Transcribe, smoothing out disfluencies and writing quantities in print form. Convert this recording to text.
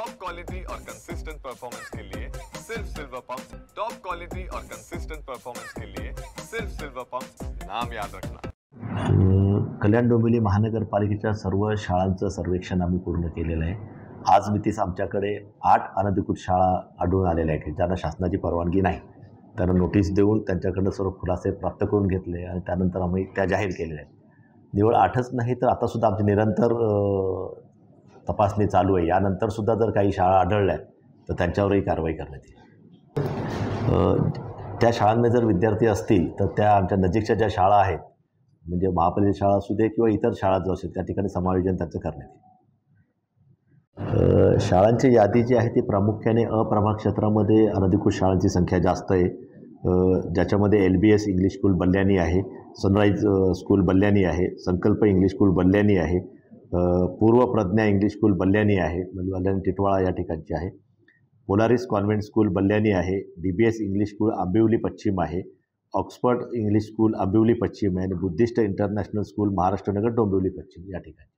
Top quality और consistent performance के लिए सिर्फ सिल्वर पंप। टॉप क्वालिटी और कंसिस्टेंट परफॉर्मेंस के लिए सिर्फ सिल्वर पंप, नाम याद रखना। कल्याण डोंबिवली महानगरपालिकेच्या सर्व शाळांचं सर्वेक्षण आम्ही पूर्ण केलेलं आहे। आज मितीस आमच्याकडे 8 अनधिकृत शाळा आढळून आलेल्या आहेत ज्यांना शासनाची परवानगी नाही। त्यांना नोटीस देऊन त्यांच्याकडून सर्व खुलासे प्राप्त करून घेतले आणि त्यानंतर आम्ही त्या जाहीर केलेल्या आहेत। निवळ 8च नाही तर आतासुद्धा आमची निरंतर तपासणी चालू आहे। यानंतर सुद्धा जर काही शाळा आढळल्या तर त्यांच्यावरही कारवाई करण्यात येईल। त्या शाळांमध्ये जर विद्यार्थी असतील तर त्या आमच्या नजीकच्या ज्या शाळा आहेत म्हणजे महापालिकेची शाळा असू दे किंवा इतर शाळा जो असेल त्या ठिकाणी समायोजन त्यांचं करण्यात येईल। शाळांची यादी जी आहे ती प्रामुख्याने अप्रभाग क्षेत्रामध्ये अनधिकृत शाळांची संख्या जास्त आहे। ज्याच्यामध्ये LBS इंग्लिश स्कूल बल्ल्याणी आहे, सनराइज स्कूल बल्ल्याणी आहे, संकल्प इंग्लिश स्कूल बल्ल्याणी आहे, पूर्व प्रज्ञा इंग्लिश स्कूल बल्ल्याणी आहे, म्हणजे बल्ल्याणी टिटवाळा या ठिकाणची आहे, पोलारिस कॉन्व्हेंट स्कूल बल्ल्याणी आहे, DBS इंग्लिश स्कूल आंबिवली पश्चिम आहे, ऑक्सफर्ड इंग्लिश स्कूल आंबिवली पश्चिम आहे आणि बुद्धिस्ट इंटरनॅशनल स्कूल महाराष्ट्र नगर डोंबिवली पश्चिम या ठिकाणी।